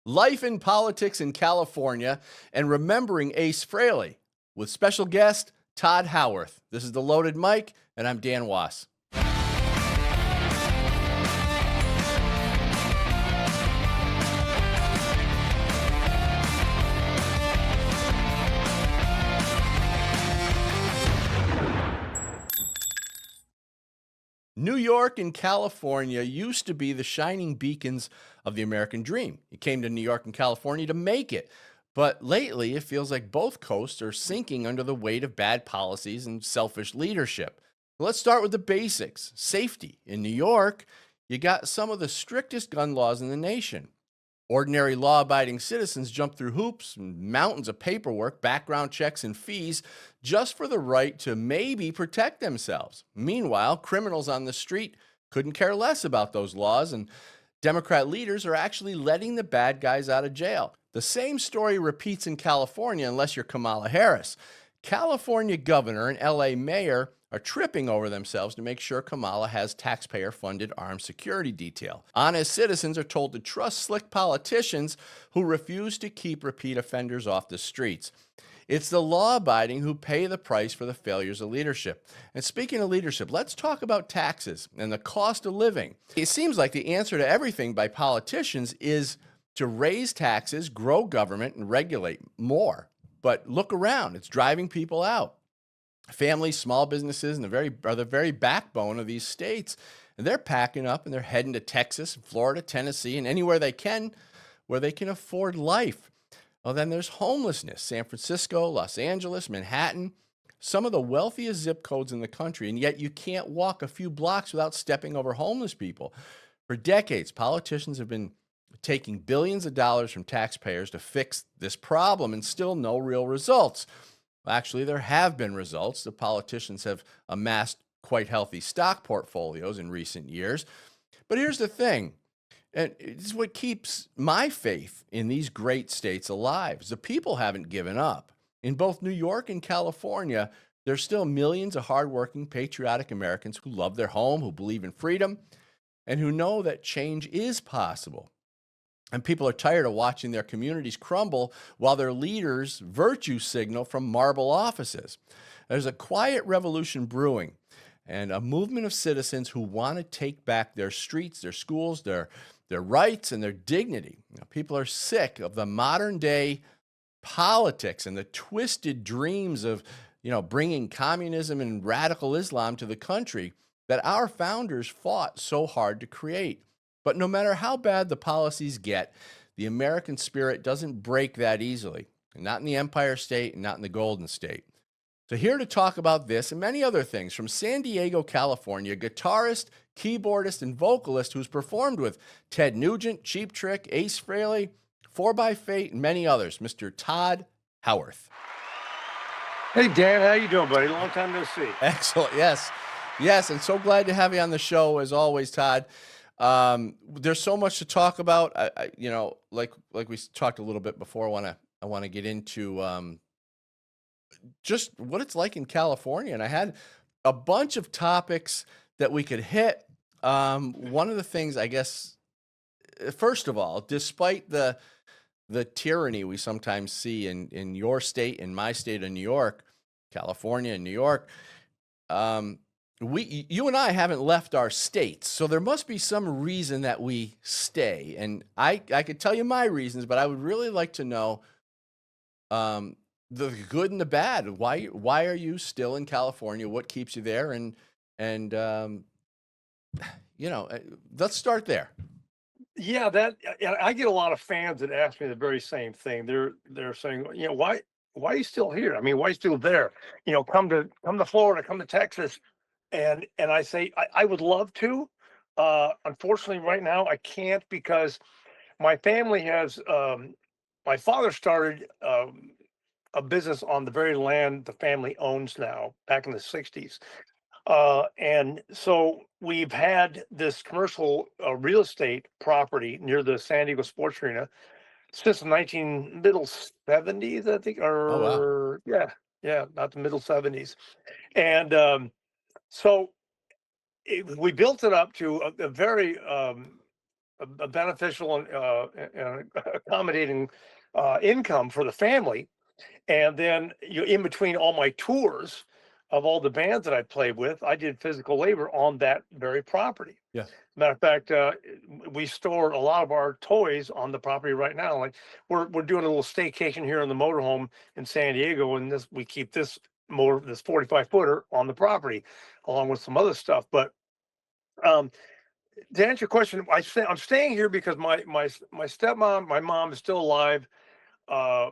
Life in Politics in California, and Remembering Ace Frehley with special guest Todd Howarth. This is The Loaded Mic, and I'm Dan Wass. New York and California used to be the shining beacons of the American dream. You came to New York and California to make it. But lately, it feels like both coasts are sinking under the weight of bad policies and selfish leadership. Let's start with the basics. Safety. In New York, you got some of the strictest gun laws in the nation. Ordinary law abiding citizens jump through hoops and mountains of paperwork, background checks, and fees just for the right to maybe protect themselves. Meanwhile, criminals on the street couldn't care less about those laws, and Democrat leaders are actually letting the bad guys out of jail. The same story repeats in California, unless you're Kamala Harris. California governor and LA mayor are tripping over themselves to make sure Kamala has taxpayer-funded armed security detail. Honest citizens are told to trust slick politicians who refuse to keep repeat offenders off the streets. It's the law-abiding who pay the price for the failures of leadership. And speaking of leadership, let's talk about taxes and the cost of living. It seems like the answer to everything by politicians is to raise taxes, grow government, and regulate more. But look around, it's driving people out. Families, small businesses, and are the very backbone of these states. And they're packing up and they're heading to Texas, Florida, Tennessee, and anywhere they can where they can afford life. Well, then there's homelessness. San Francisco, Los Angeles, Manhattan, some of the wealthiest zip codes in the country, and yet you can't walk a few blocks without stepping over homeless people. For decades, politicians have been taking billions of dollars from taxpayers to fix this problem, and still no real results. Actually, there have been results. The politicians have amassed quite healthy stock portfolios in recent years. But here's the thing, and this is what keeps my faith in these great states alive, is the people haven't given up. In both New York and California, there's still millions of hardworking, patriotic Americans who love their home, who believe in freedom, and who know that change is possible. And people are tired of watching their communities crumble while their leaders virtue signal from marble offices. There's a quiet revolution brewing and a movement of citizens who want to take back their streets, their schools, their rights, and their dignity. People are sick of the modern day politics and the twisted dreams of, bringing communism and radical Islam to the country that our founders fought so hard to create. But no matter how bad the policies get, the American spirit doesn't break that easily. Not in the Empire State and not in the Golden State. So here to talk about this and many other things, from San Diego, California, guitarist, keyboardist, and vocalist who's performed with Ted Nugent, Cheap Trick, Ace Frehley, 4x Fate, and many others, Mr. Todd Howarth. Hey, Dan, how you doing, buddy? Long time no see. Excellent. Yes, and so glad to have you on the show as always, Todd. There's so much to talk about. Like we talked a little bit before. I want to get into just what it's like in California, and I had a bunch of topics that we could hit. One of the things, I guess, first of all, despite the tyranny we sometimes see in your state, in my state of New York, California, and New York, you and I haven't left our states, so there must be some reason that we stay. And I could tell you my reasons, but I would really like to know the good and the bad. Why are you still in California? What keeps you there? And let's start there. Yeah, I get a lot of fans that ask me the very same thing. They're saying, why are you still here? I mean, why are you still there? Come to Florida, come to Texas. And I say, I would love to. Unfortunately, right now, I can't, because my family has, my father started a business on the very land the family owns now, back in the 60s. And so we've had this commercial real estate property near the San Diego Sports Arena since the middle 70s, I think, or not the middle 70s. And so we built it up to a very a beneficial and accommodating income for the family. And then in between all my tours of all the bands that I played with, I did physical labor on that very property. Yeah. Matter of fact, we store a lot of our toys on the property right now. Like we're doing a little staycation here in the motorhome in San Diego, and we keep this 45 footer on the property, along with some other stuff. But um, to answer your question, I'm staying here because my stepmom, my mom is still alive. Uh,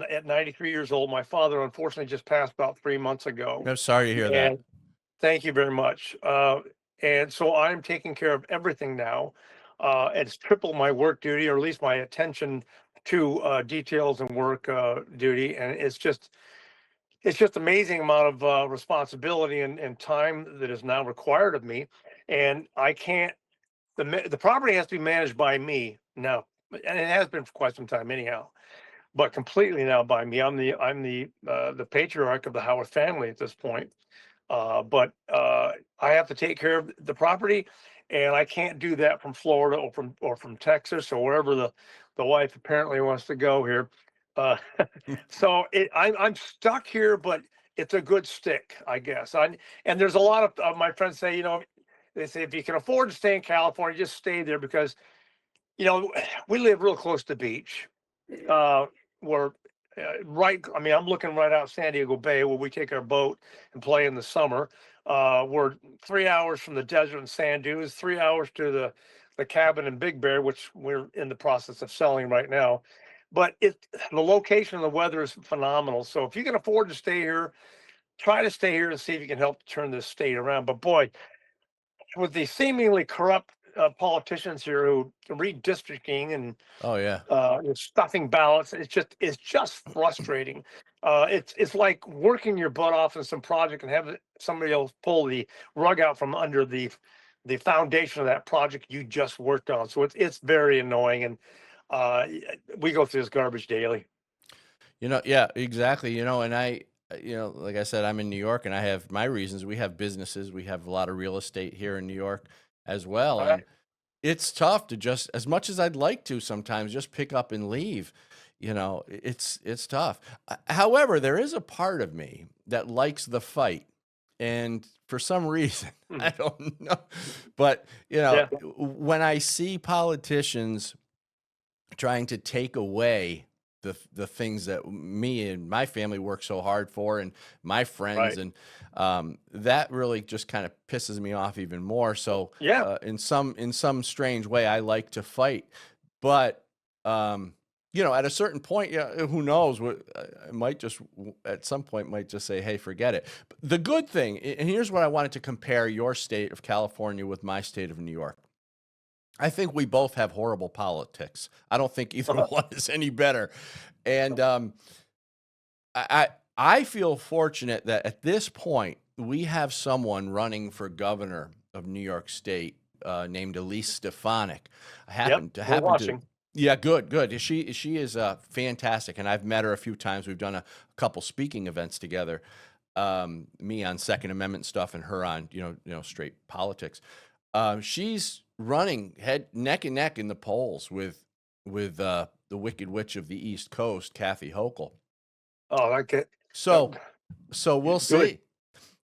at 93 years old, my father unfortunately just passed about 3 months ago, I'm sorry to hear that. and thank you very much. And so I'm taking care of everything now. It's triple my work duty, or at least my attention to details and work duty, and it's just amazing amount of responsibility and time that is now required of me, and I can't. The property has to be managed by me now, and it has been for quite some time anyhow, but completely now by me. I'm the patriarch of the Howard family at this point. But I have to take care of the property, and I can't do that from Florida or from Texas or wherever the wife apparently wants to go here. Uh, so I'm stuck here, but it's a good stick, I guess. And there's a lot of my friends say, they say if you can afford to stay in California, just stay there because we live real close to the beach. Uh, we're right. I mean, I'm looking right out San Diego Bay where we take our boat and play in the summer. We're 3 hours from the desert and sand dunes, 3 hours to the cabin in Big Bear, which we're in the process of selling right now. But the location and the weather is phenomenal. So if you can afford to stay here, try to stay here and see if you can help turn this state around. But boy, with the seemingly corrupt politicians here who redistricting and Oh yeah. stuffing ballots. It's just frustrating. It's like working your butt off in some project and have somebody else pull the rug out from under the foundation of that project you just worked on. So it's very annoying, and we go through this garbage daily. Yeah, exactly. And like I said, I'm in New York and I have my reasons. We have businesses, we have a lot of real estate here in New York as well. All right. And it's tough to just, as much as I'd like to sometimes, just pick up and leave. It's tough. However, there is a part of me that likes the fight. And for some reason, I Mhm. don't know, but Yeah. when I see politicians trying to take away the things that me and my family work so hard for, and my friends, Right. and that really just kind of pisses me off even more. So Yeah. in some strange way, I like to fight, but at a certain point, yeah, who knows what I might just at some point might just say, hey, forget it. But the good thing, and here's what I wanted to compare your state of California with my state of New York. I think we both have horrible politics. I don't think either Uh-huh. one is any better. And I I feel fortunate that at this point we have someone running for governor of New York State named Elise Stefanik. I Yep. happen to We're happen to watching. Yeah, good, good. She is fantastic, and I've met her a few times. We've done a couple speaking events together. Me on Second Amendment stuff, and her on straight politics. She's running head neck and neck in the polls with the Wicked Witch of the East Coast, Kathy Hochul. Oh, okay. So so we'll Good. see.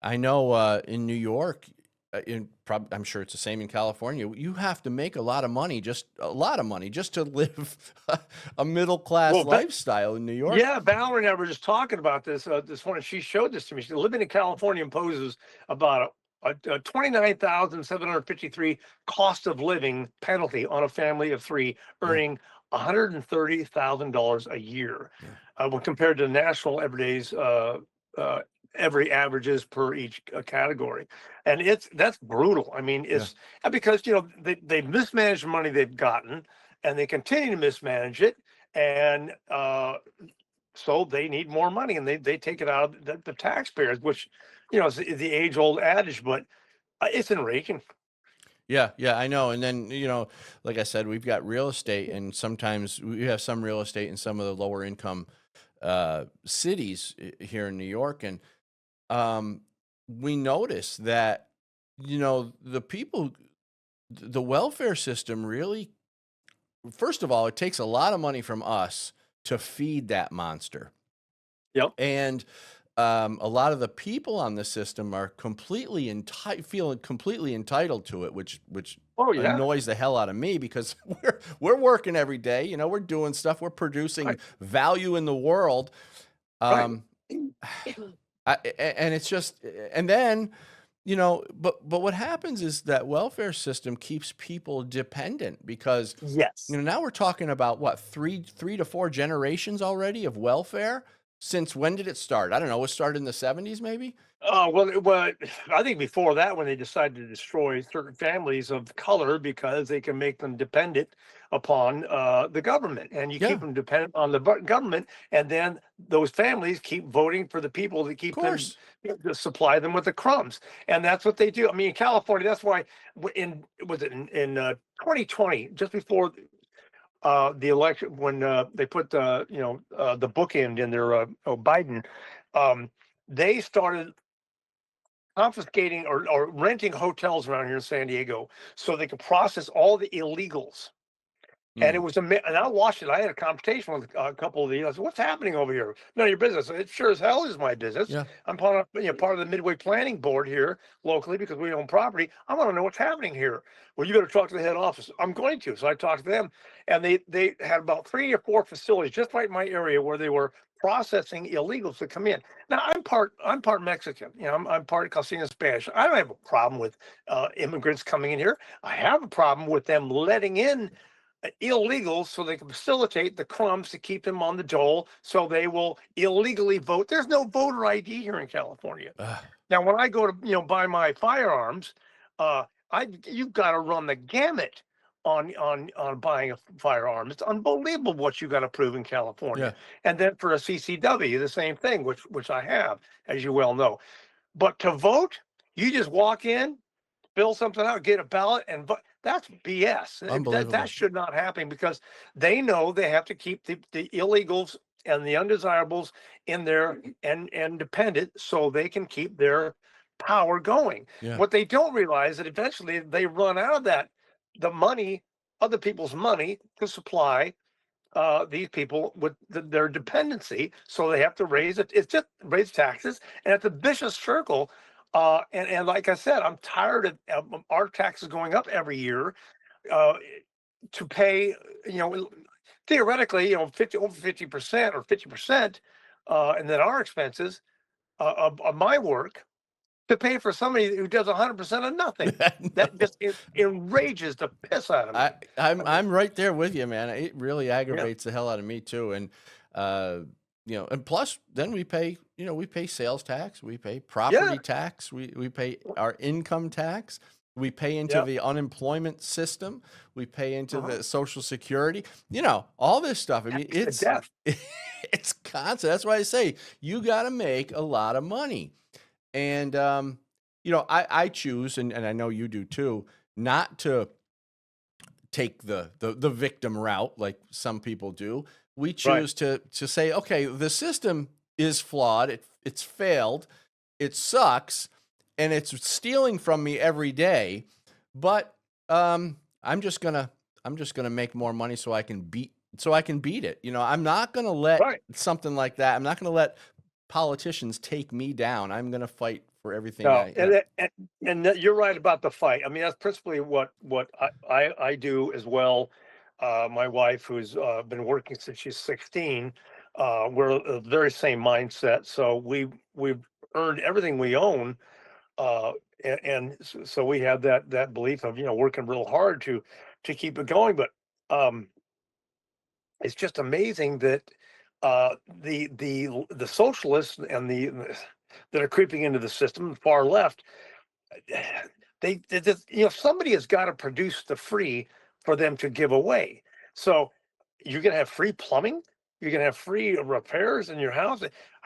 I know in New York, I'm sure it's the same in California. You have to make a lot of money, just to live a middle class Well, lifestyle in New York. yeah, Valerie and I were just talking about this this morning. She showed this to me. She said, living in California imposes about a 29,753 cost of living penalty on a family of three Yeah, earning $130,000 a year, yeah, when compared to national uh, every averages per each category. And that's brutal. I mean, yeah. it's because they've mismanaged the money they've gotten, and they continue to mismanage it, and so they need more money, and they take it out of the taxpayers, which is the age old adage, but it's enraging. Yeah, yeah, I know. And then, like I said, we've got real estate, and sometimes we have some real estate in some of the lower income cities here in New York. And um, we notice that, the people the welfare system really, first of all, it takes a lot of money from us to feed that monster. Yep. And a lot of the people on the system are feeling completely entitled to it, which Oh yeah. annoys the hell out of me because we're working every day. You know, we're doing stuff. We're producing Right. value in the world. Right. Um, and it's just, and then, you know, but what happens is that welfare system keeps people dependent because, you Yes. know, now we're talking about what, three to four generations already of welfare. Since when did it start? I don't know. It started in the 70s, maybe. Well, I think before that, when they decided to destroy certain families of color because they can make them dependent upon the government, and you keep Yeah, them dependent on the government, and then those families keep voting for the people that of keep them, course. to supply them with the crumbs, and that's what they do. I mean, in California, that's why in was it in 2020, just before the election, when they put the bookend in there, Biden, um, they started confiscating or renting hotels around here in San Diego so they could process all the illegals. And it Mm, was and I watched it. I had a conversation with a couple of the. I said, "What's happening over here? None of your business." It sure as hell is my business. yeah. I'm part of the Midway Planning Board here locally because we own property. I want to know what's happening here. Well, you got to talk to the head office. I'm going to. So I talked to them, and they had about 3 or 4 facilities just right in my area where they were processing illegals to come in. Now I'm part Mexican. You know, I'm part Castilian Spanish. I don't have a problem with immigrants coming in here. I have a problem with them letting in illegals so they can facilitate the crumbs to keep them on the dole so they will illegally vote. There's no voter ID here in California. Ugh, Now, when I go to buy my firearms, I you've got to run the gamut on buying a firearm. It's unbelievable what you got to prove in California. yeah. And then for a CCW, the same thing, which I have, as you well know. But to vote, you just walk in, fill something out, get a ballot, and vote. That's BS. That Unbelievable. should not happen because they know they have to keep the illegals and the undesirables in there and dependent so they can keep their power going. Yeah. What they don't realize that eventually they run out of the money, other people's money to supply these people with their dependency, so they have to raise it. It's just raise taxes, and it's a vicious circle. And like I said, I'm tired of our taxes going up every year uh, to pay. You know, theoretically, 50% or 50%, and then our expenses of my work to pay for somebody who does 100% of nothing. That No. just enrages the piss out of I me. I'm I mean, I'm right there with you, man. It really yeah, aggravates the hell out of me too. And uh, you know, and plus then we pay sales tax, we pay yeah, property tax, we pay our income tax, we pay into yeah. the unemployment system, we pay into Uh-huh. the social security, you know, all this stuff. I mean, To death. it's constant. That's why I say you got to make a lot of money. And you know, I choose, and I know you do too, not to take the victim route like some people do. We Right. choose to say, okay, the system is flawed. It's failed. It sucks, and it's stealing from me every day. But I'm just gonna make more money so I can beat it. You know, I'm not gonna let Right. something like that. I'm not gonna let politicians take me down. I'm gonna fight for everything No, I, you and know. you're right about the fight. I mean, that's principally what I do as well. My wife, who's been working since she's 16, we're the very same mindset. So we've earned everything we own, uh, so we have that belief of working real hard to keep it going. But um, it's just amazing that the socialists and that are creeping into the system, the far left, they just, somebody has got to produce the free for them to give away. So you're going to have free plumbing, you're going to have free repairs in your house.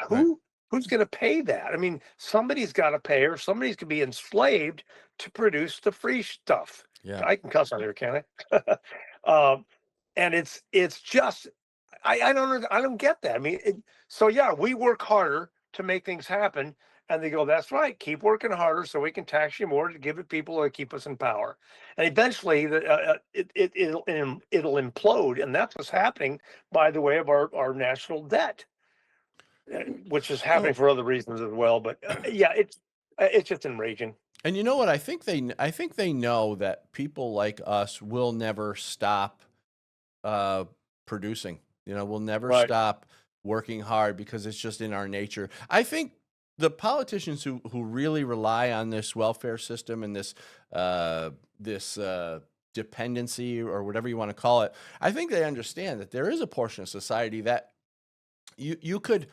Right. Who's going to pay that? I mean, somebody's got to pay, or somebody's going to be enslaved to produce the free stuff. Yeah. I can cuss on here, can I? um, and it's just I don't get that. I mean, so yeah, we work harder to make things happen, And they go, that's right. Keep working harder so we can tax you more to give it people to keep us in power. And eventually it'll implode. And that's what's happening by the way of our national debt, which is happening Well, for other reasons as well. But yeah, it's just enraging. and you know what? I think they know that people like us will never stop uh, producing. You know, we'll never Right. stop working hard because it's just in our nature. I think the politicians who really rely on this welfare system and this dependency or whatever you want to call it, I think they understand that there is a portion of society that you could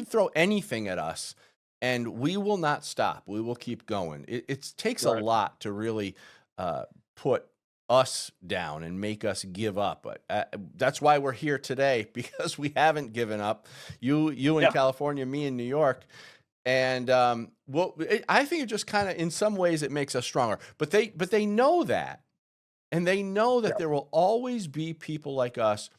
throw anything at us and we will not stop. We will keep going. It takes a Right. lot to really put us down and make us give up. But that's why we're here today because we haven't given up. You in Yeah. California, me in New York, and I think it just kind of in some ways it makes us stronger. But they know that, and they know that Yeah. there will always be people like us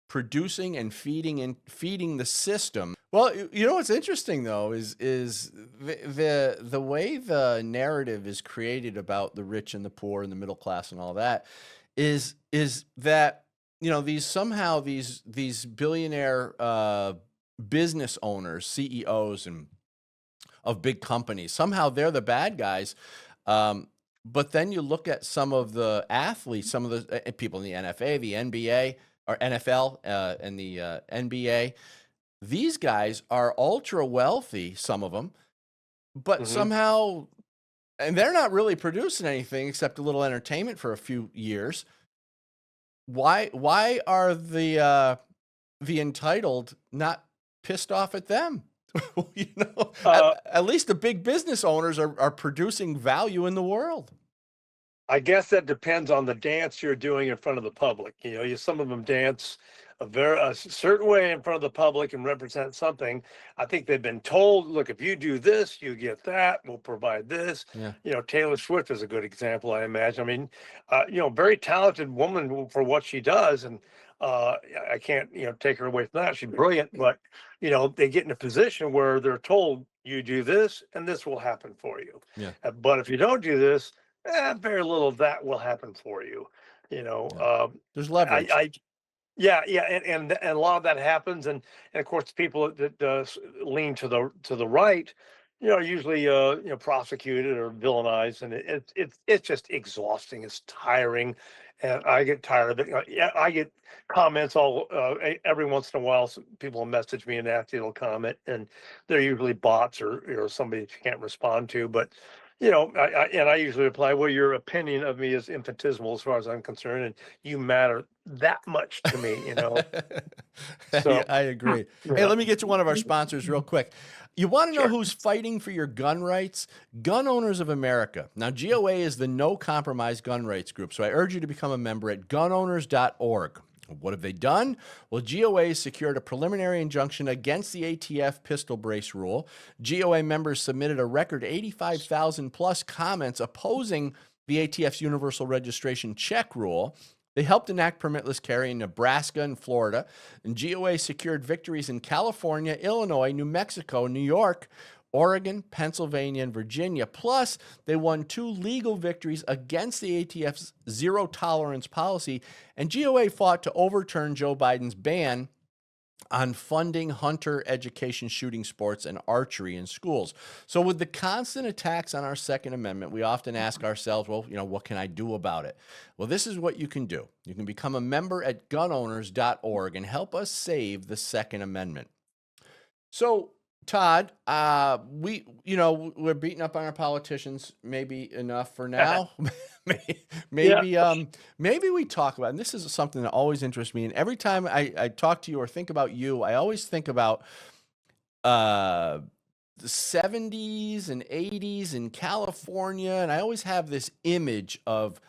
producing and feeding the system. Well, you know what's interesting though is the way the narrative is created about the rich and the poor and the middle class and all that is that you know these billionaire business owners, CEOs and of big companies, somehow they're the bad guys. But then you look at some of the athletes, some of the people in the NFA, the NBA, or NFL, and the NBA. These guys are ultra wealthy, some of them, but Hmm. somehow, and they're not really producing anything except a little entertainment for a few years. Why are the entitled not pissed off at them? You know, Uh, at least the big business owners are producing value in the world. I guess that depends on the dance you're doing in front of the public. Some of them dance a certain way in front of the public and represent something. I think they've been told, look, if you do this, you get that. We'll provide this. Yeah. Taylor Swift is a good example, I imagine. I mean, very talented woman for what she does, and I can't, take her away from that. She's brilliant, but they get in a position where they're told, you do this, and this will happen for you. Yeah. But if you don't do this, very little of that will happen for you. You know, Yeah. um, There's I, leverage. I, yeah, yeah, and a lot of that happens, and of course, the people that lean to the right, are usually prosecuted or villainized, and it's just exhausting. It's tiring, and I get tired of it. Yeah, I get comments every once in a while. Some people will message me and ask you to comment, and they're usually bots or somebody that you can't respond to, but. I usually reply, well, your opinion of me is infinitesimal as far as I'm concerned, and you matter that much to me. Yeah, So, I agree. Hey, yeah, let me get to one of our sponsors real quick. You want to know sure. who's fighting for your gun rights? Gun Owners of America. Now, GOA is the no compromise gun rights group, so I urge you to become a member at gunowners.org. What have they done? Well, GOA secured a preliminary injunction against the ATF pistol brace rule. GOA members submitted a record 85,000 plus comments opposing the ATF's universal registration check rule. They helped enact permitless carry in Nebraska and Florida, and GOA secured victories in California, Illinois, New Mexico, New York, Oregon, Pennsylvania, and Virginia. Plus, they won 2 legal victories against the ATF's zero tolerance policy, and GOA fought to overturn Joe Biden's ban on funding hunter education, shooting sports, and archery in schools. So with the constant attacks on our Second Amendment, we often ask ourselves, well, what can I do about it? Well, this is what you can do. You can become a member at gunowners.org and help us save the Second Amendment. So, Todd, we're beating up on our politicians, maybe enough for now. Yeah, Maybe we talk about, and this is something that always interests me. And every time I talk to you or think about you, I always think about the 70s and 80s in California, and I always have this image of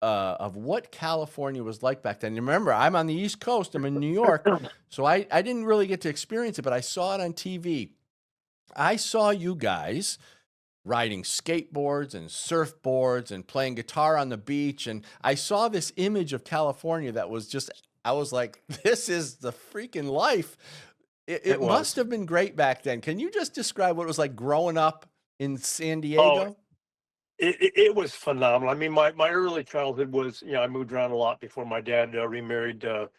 what California was like back then. And remember, I'm on the East Coast. I'm in New York, so I didn't really get to experience it, but I saw it on TV. I saw you guys riding skateboards and surfboards and playing guitar on the beach, and I saw this image of California that was just, I was like, this is the freaking life. It, It it must was. have been great back then. Can you just describe what it was like growing up in San Oh, Diego? it was phenomenal. I mean, my early childhood was, I moved around a lot before my dad remarried, or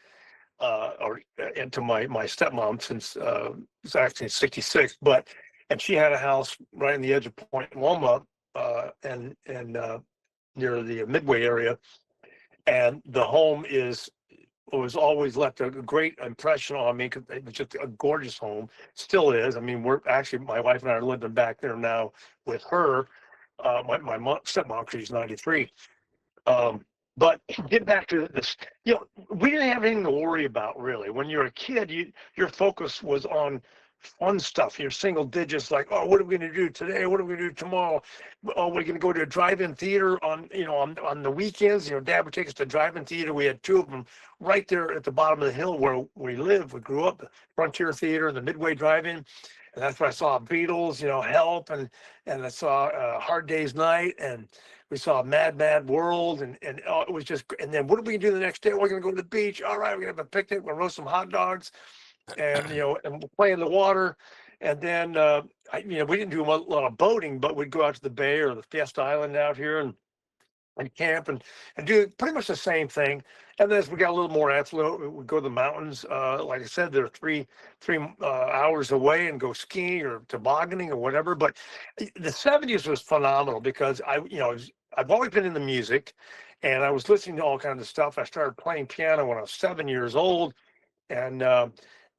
into my stepmom since it's actually 66, but and she had a house right on the edge of Point Loma, and near the Midway area, and the home is was always left a great impression on me because it was just a gorgeous home. Still is. I mean, we're actually, my wife and I are living back there now with her. My mom, stepmom, she's 93. Um, but get back to this, we didn't have anything to worry about really. When you're a kid, your focus was on fun stuff. Your single digits, like, oh, what are we going to do today? What are we going to do tomorrow? Oh, we're going to go to a drive-in theater on the weekends. Dad would take us to drive-in theater. We had two of them right there at the bottom of the hill where we live. We grew up, the Frontier Theater and the Midway Drive-In. And that's where I saw Beatles, Help, and I saw Hard Day's Night, and we saw Mad Mad World, and it was just. And then what are we gonna do the next day? We're gonna go to the beach. All right, we're gonna have a picnic. We're gonna roast some hot dogs, and and we'll play in the water. And then we didn't do a lot of boating, but we'd go out to the bay or the Fiesta Island out here and camp and do pretty much the same thing. And then as we got a little more affluent, we would go to the mountains. Like I said, they're three hours away, and go skiing or tobogganing or whatever. But the '70s was phenomenal because I've always been into music, and I was listening to all kinds of stuff. I started playing piano when I was 7 years old, and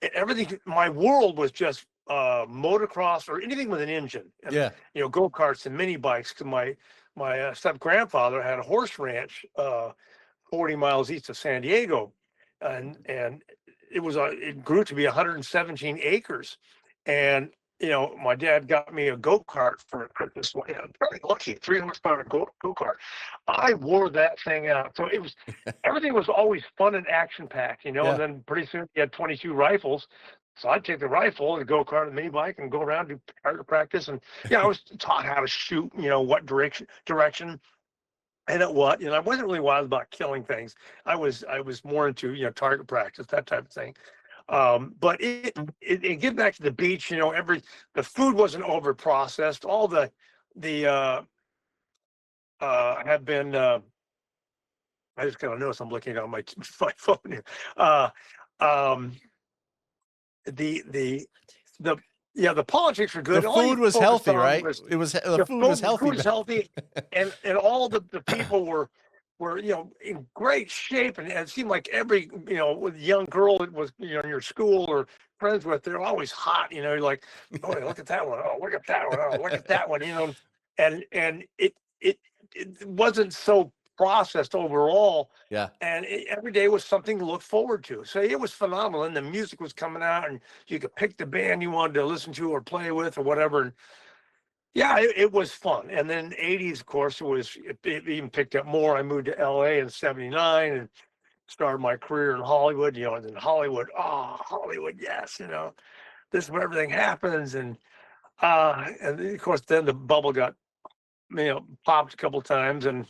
everything. My world was just motocross or anything with an engine, and Yeah. go karts and mini bikes. Because my step grandfather had a horse ranch 40 miles east of San Diego, and it grew to be 117 acres, and my dad got me a go-kart for Christmas. I'm very lucky, 3 horsepower go-kart. I wore that thing out. So it was everything was always fun and action packed, and Yeah. then pretty soon he had 22 rifles. So I'd take the rifle, the go-kart, and the mini bike, and go around, do target practice. And I was taught how to shoot, what direction and at what. I wasn't really wild about killing things. I was more into target practice, that type of thing. But it get back to the beach. The food wasn't over processed. All the have been. I just kind of noticed I'm looking on my my phone here. Uh, um, the the politics are The good. All you food was focused healthy, on right? was The food was the healthy food is back. healthy, and all the people were in great shape, and it seemed like every young girl that was in your school or friends with, they're always hot. You're like, oh, look at that one. Oh, look at that one. Oh, look at that one. And it wasn't so processed overall, Yeah. and every day was something to look forward to. So it was phenomenal, and the music was coming out, and you could pick the band you wanted to listen to or play with or whatever. And yeah, it was fun. And then '80s, of course, it even picked up more. I moved to LA in '79 and started my career in Hollywood. And in Hollywood, Hollywood, yes, this is where everything happens. And of course, then the bubble got popped a couple times, and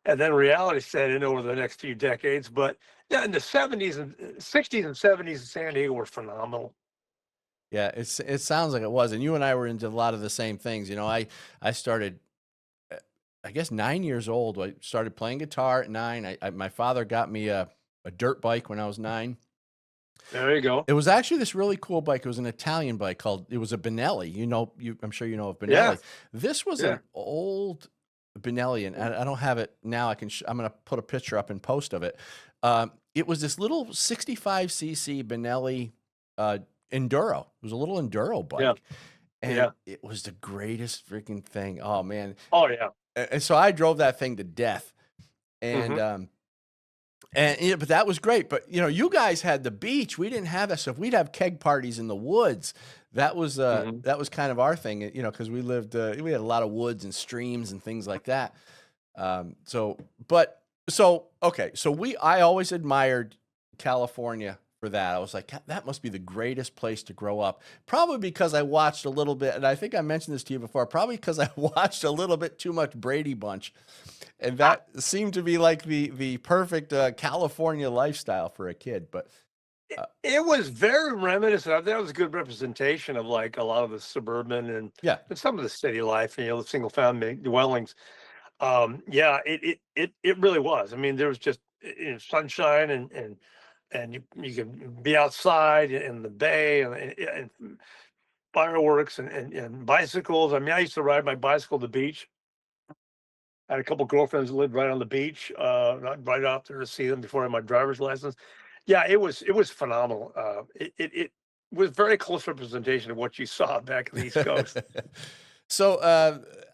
then reality set in over the next few decades. But yeah, in the '70s and '60s and '70s, San Diego were phenomenal. Yeah, it sounds like it was, and you and I were into a lot of the same things. I started, uh, I guess 9 years old. I started playing guitar at 9. My father got me a dirt bike when I was 9. There you go. It was actually this really cool bike. It was an Italian bike it was a Benelli. I'm sure you know of Yeah, Benelli. This was yeah. an old Benelli, and I don't have it now. I'm going to put a picture up and post of it. It was this little 65cc Benelli Enduro. It was a little Enduro Yeah, bike, and yeah. it was the greatest freaking thing. Oh man! Oh, yeah. And so I drove that thing to death, and Mhm, but that was great. But you guys had the beach. We didn't have that stuff. We'd have keg parties in the woods. mhm. That was kind of our thing, because we had a lot of woods and streams and things like that. Okay, so I always admired California for that. I was like, that must be the greatest place to grow up. Probably because I watched a little bit, and I think I mentioned this to you before. Probably because I watched a little bit too much Brady Bunch, and that seemed to be like the perfect California lifestyle for a kid. But It was very reminiscent. I thought it was a good representation of like a lot of the suburban Yeah. and some of the city life, the single family dwellings. Yeah, it really was. I mean, there was just sunshine and you could be outside in the bay and fireworks and bicycles. I mean, I used to ride my bicycle to the beach. I had a couple girlfriends who lived right on the beach, right out there to see them before I had my driver's license. Yeah, it was phenomenal. It was very close representation of what you saw back in the East Coast. So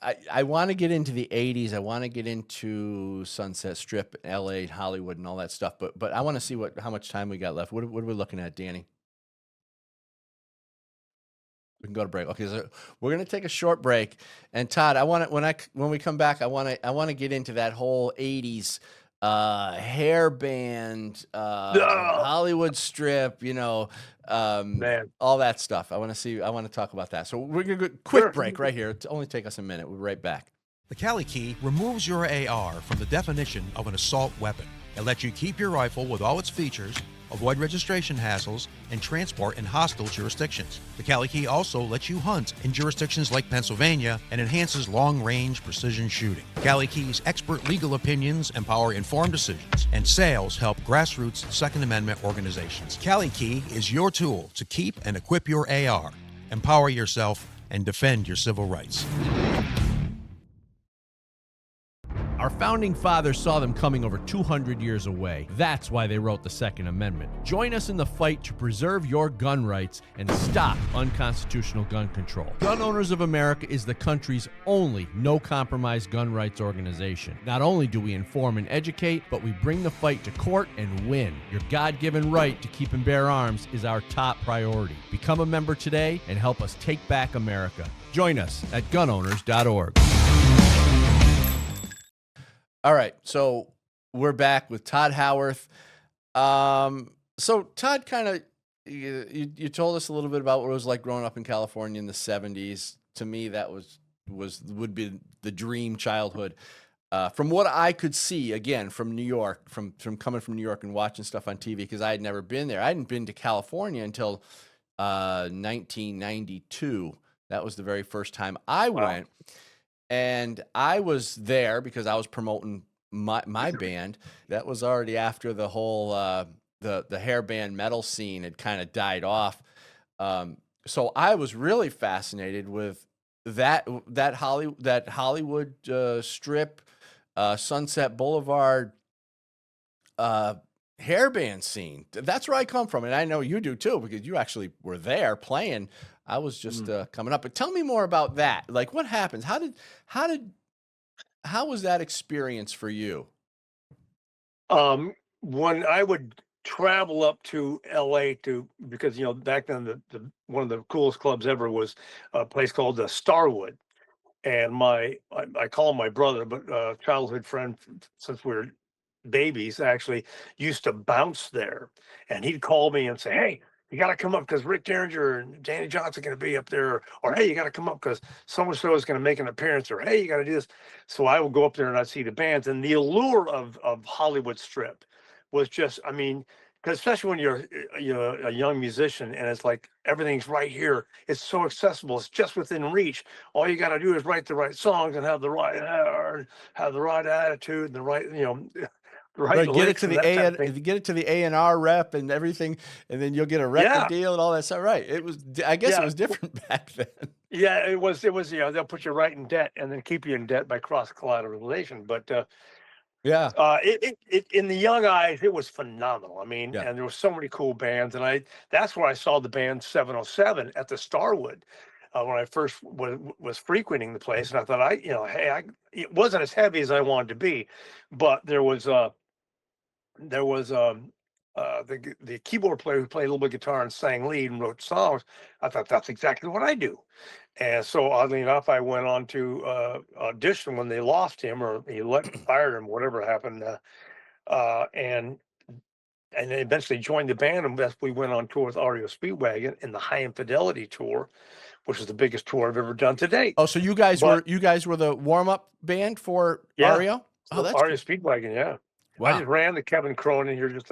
I want to get into the 80s. I want to get into Sunset Strip, LA, Hollywood, and all that stuff. But I want to see how much time we got left. What are we looking at, Danny? We can go to break. Okay, so we're gonna take a short break. And Todd, I want to when we come back, I want to get into that whole 80s hair band, Oh, Hollywood strip, man, all that stuff. I want to talk about that. So we're gonna go quick sure. break right here. It's only take us a minute. We'll be right back. The Cali Key removes your AR from the definition of an assault weapon. It lets you keep your rifle with all its features, avoid registration hassles, and transport in hostile jurisdictions. The Cali Key also lets you hunt in jurisdictions like Pennsylvania and enhances long-range precision shooting. Cali Key's expert legal opinions empower informed decisions, and sales help grassroots Second Amendment organizations. Cali Key is your tool to keep and equip your AR, empower yourself, and defend your civil rights. Our founding fathers saw them coming over 200 years away. That's why they wrote the Second Amendment. Join us in the fight to preserve your gun rights and stop unconstitutional gun control. Gun Owners of America is the country's only no-compromise gun rights organization. Not only do we inform and educate, but we bring the fight to court and win. Your God-given right to keep and bear arms is our top priority. Become a member today and help us take back America. Join us at gunowners.org. All right, so we're back with Todd Howarth. So Todd, kind of, you told us a little bit about what it was like growing up in California in the '70s. To me, that would be the dream childhood. From what I could see, again, from New York, from coming from New York and watching stuff on TV, because I had never been there. I hadn't been to California until 1992. That was the very first time I went. And I was there because I was promoting my band. That was already after the whole the hair band metal scene had kind of died off. So I was really fascinated with that Hollywood strip, Sunset Boulevard hair band scene. That's where I come from, and I know you do too because you actually were there playing. I was just coming up, but tell me more about that. Like, what happens? How was that experience for you? When I would travel up to LA because back then the one of the coolest clubs ever was a place called the Starwood, and I call him my brother, but childhood friend since we were babies actually used to bounce there, and he'd call me and say, "Hey, you got to come up because Rick Derringer and Danny Johnson are going to be up there," or "Hey, you got to come up because so and so is going to make an appearance," or "Hey, you got to do this." So I would go up there and I'd see the bands, and the allure of Hollywood Strip was just, I mean, because especially when you're a young musician and it's like everything's right here, it's so accessible, it's just within reach. All you got to do is write the right songs and have the right attitude and the right right Right, get it lyrics to and the that type of if thing. you get it to the A&R rep and everything, and then you'll get a record Yeah, deal and all that stuff. Right. I guess it yeah. was different back then. Yeah, it was, they'll put you right in debt and then keep you in debt by cross collateralization. But Yeah. in the young eyes, it was phenomenal. I mean, Yeah. and there were so many cool bands, and that's where I saw the band 707 at the Starwood when I first was frequenting the place, and I thought, hey, it wasn't as heavy as I wanted to be, but the keyboard player who played a little bit of guitar and sang lead and wrote songs. I thought that's exactly what I do. And so oddly enough, I went on to audition when they lost him or he fired him, whatever happened, and then eventually joined the band. And we went on tour with REO Speedwagon in the High Infidelity tour, which is the biggest tour I've ever done to date. Oh, so you guys But were the warm-up band for yeah, REO? Oh, so that's REO cool. Speedwagon, yeah. I Wow. just ran the Kevin Cronin here just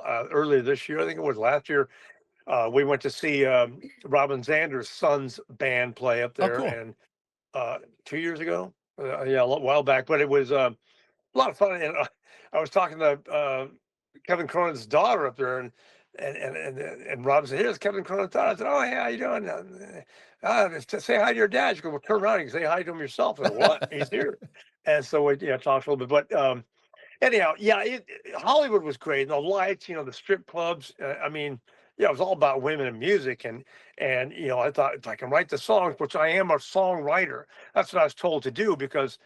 earlier this year. I think it was last year. We went to see Robin Zander's son's band play up Oh, there, cool. and 2 years ago, yeah, a while back. But it was a lot of fun. And I was talking to Kevin Cronin's daughter up there, and Rob said, "Here's Kevin Cronin's daughter." I said, "Oh, yeah, how you doing? Say hi to your dad." She goes, "Well, turn around and say hi to him yourself." I said, "What? He's here." And so we talked a little bit, but anyhow, yeah, Hollywood was great. And the lights, the strip clubs. I mean, yeah, it was all about women and music, and I thought if I can write the songs, which I am a songwriter, that's what I was told to do because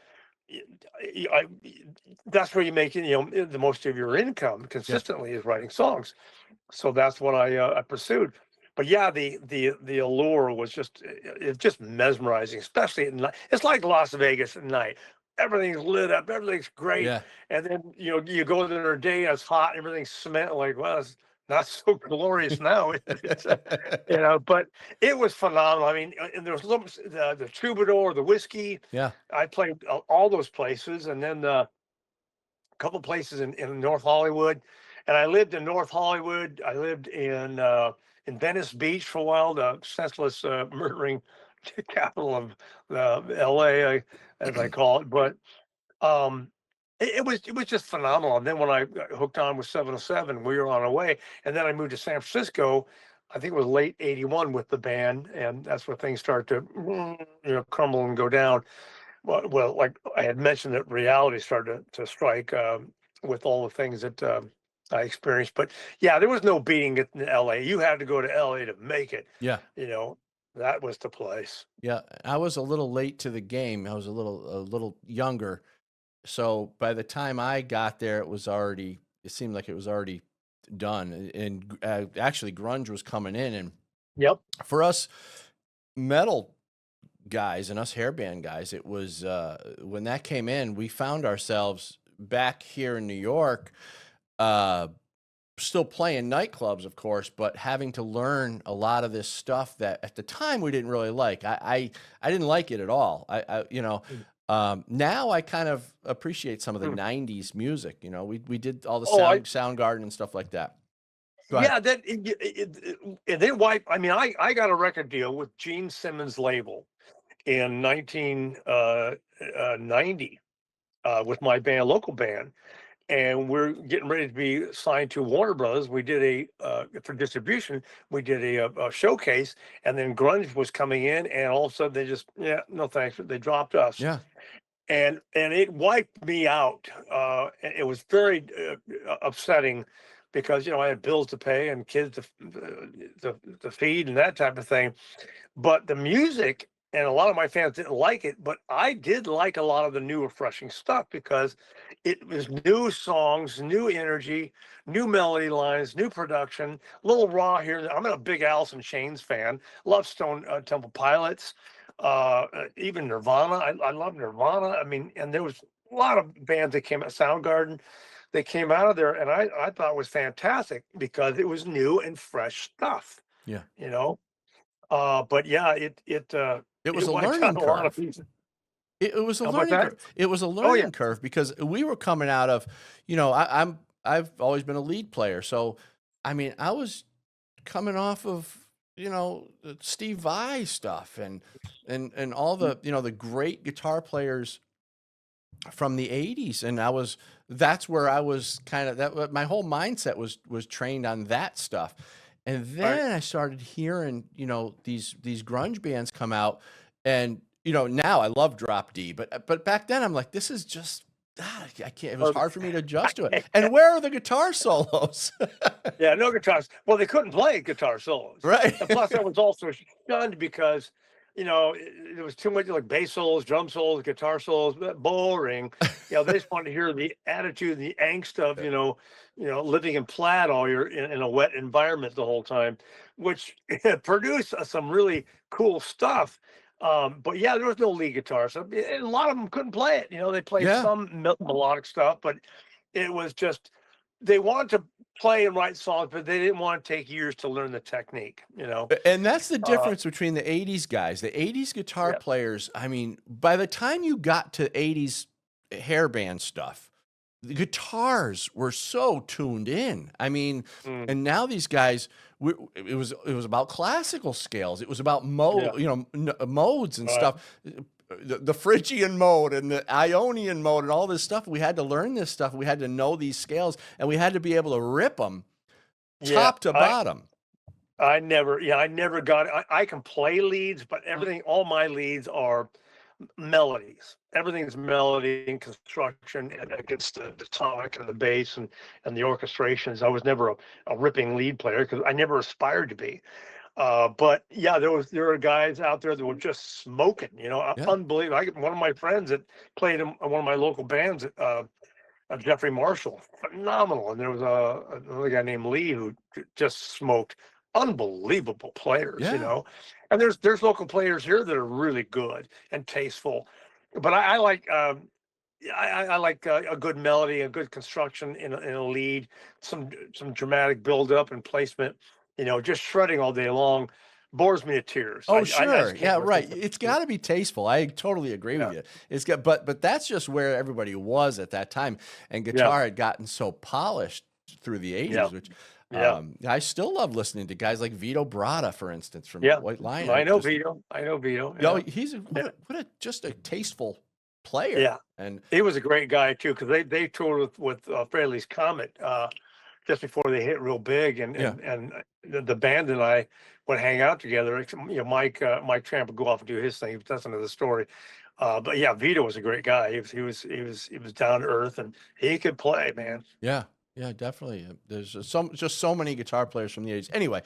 I, that's where you make the most of your income Yeah. consistently is writing songs. So that's what I pursued. But yeah, the allure was it's just mesmerizing, especially at night. It's like Las Vegas at night. Everything's lit up, everything's great, Yeah. and then you go there a day, it's hot, everything's cement. Like, well, it's not so glorious now. But it was phenomenal. I mean, and there was the Troubadour, the Whiskey. Yeah. I played all those places, and then a couple places in North Hollywood, and I lived in North Hollywood. I lived in Venice Beach for a while, the senseless murdering capital of L.A., as I call it. But um, it was just phenomenal. And then when I got hooked on with 707, we were on our way, and then I moved to San Francisco. I think it was late '81 with the band, and that's where things started to crumble and go down. Well, like I had mentioned, that reality started to strike with all the things that I experienced. But yeah, there was no beating it in LA. You had to go to LA to make it. Yeah. That was the place. Yeah. I was a little late to the game. I was a little younger. So by the time I got there, it seemed like it was already done. And actually, grunge was coming in. And Yep. for us metal guys and us hairband guys, it was when that came in, we found ourselves back here in New York, still playing nightclubs, of course, but having to learn a lot of this stuff that at the time we didn't really like. I didn't like it at all. Now I kind of appreciate some of the '90s music. We did all the Soundgarden and stuff like that. Go ahead. Yeah, and then wipe. I mean, I got a record deal with Gene Simmons' label in 1990 with my band, local band, and we're getting ready to be signed to Warner Brothers. We did for distribution, we did a showcase, and then grunge was coming in, and all of a sudden they just, no thanks, they dropped us. Yeah. And it wiped me out. It was very upsetting because I had bills to pay and kids to feed and that type of thing. But the music, and a lot of my fans didn't like it, but I did like a lot of the new refreshing stuff because it was new songs, new energy, new melody lines, new production, a little raw here. I'm a big Alice in Chains fan, love Stone Temple Pilots, even Nirvana. I love Nirvana. I mean, and there was a lot of bands that came out, Soundgarden, they came out of there, and I thought it was fantastic because it was new and fresh stuff. Yeah. But yeah, It was a wiped learning out a lot of curve. pieces. It was a How about learning that? curve. It was a Oh, yeah. learning curve because we were coming out of, I've always been a lead player. So, I mean, I was coming off of, the Steve Vai stuff and all the, the great guitar players from the '80s. And that's where I was kind of, my whole mindset was trained on that stuff. And then I started hearing, these grunge bands come out, and now I love Drop D, but back then I'm like, this is just I can't. It was hard for me to adjust to it. And where are the guitar solos? Yeah, no guitars. Well, they couldn't play guitar solos. Right. And plus, I was also shunned because, there was too much like bass solos, drum solos, guitar solos, boring. They just wanted to hear the attitude, the angst of, living in plaid all year in a wet environment the whole time, which produced some really cool stuff. But yeah, there was no lead guitar, so and a lot of them couldn't play it. They played Yeah. some melodic stuff, but it was just they wanted to play and write songs, but they didn't want to take years to learn the technique. And that's the difference between the '80s guys. The '80s guitar players, I mean, by the time you got to '80s hairband stuff, the guitars were so tuned in. I mean, Mm, and now these guys, it was about classical scales. It was about yeah, modes and right. stuff. The Phrygian mode and the Ionian mode and all this stuff. We had to learn this stuff. We had to know these scales, and we had to be able to rip them Yeah, top to bottom. I never got it. I can play leads, but everything, all my leads are melodies. Everything's melody and construction and against the tonic and the bass and the orchestrations. I was never a ripping lead player because I never aspired to be. But yeah, there were guys out there that were just smoking, Yeah. unbelievable. One of my friends that played in one of my local bands, Jeffrey Marshall, phenomenal. And there was another guy named Lee who just smoked. Unbelievable players, Yeah. And there's local players here that are really good and tasteful. But I like I like a good melody, a good construction in a lead, some dramatic build up and placement. Just shredding all day long bores me to tears. Oh, I sure. just Yeah, can't listen right. to It's it. got to be tasteful. I totally agree with Yeah, you. It's got, but that's just where everybody was at that time, and yeah, guitar had gotten so polished through the yeah, 80s, which yeah, I still love listening to guys like Vito Bratta, for instance, from yeah. White Lion. I I know just, Vito. I know Vito. you know, Yeah, he's yeah, what a just a tasteful player, yeah. and He was a great guy too, because they toured with Fraley's Comet just before they hit real big, and yeah, the band and I would hang out together. Mike Tramp would go off and do his thing. But that's another story. But yeah, Vito was a great guy. He was down to earth, and he could play, man. yeah, yeah, definitely. There's just so many guitar players from the 80s. Anyway,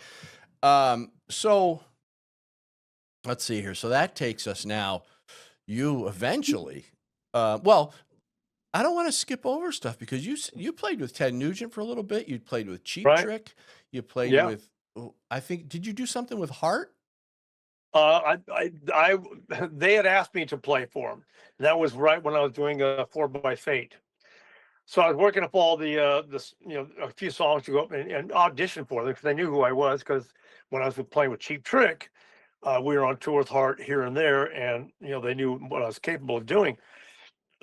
so let's see here. So that takes us now. You eventually, well, I don't want to skip over stuff because you played with Ted Nugent for a little bit. You played with Cheap Right? Trick. You played Yeah. with, oh, I think, did you do something with Heart? They had asked me to play for him. That was right when I was doing a 4 by Fate. So I was working up all a few songs to go up and audition for them because they knew who I was. Because when I was playing with Cheap Trick, we were on tour with Heart here and there, and they knew what I was capable of doing.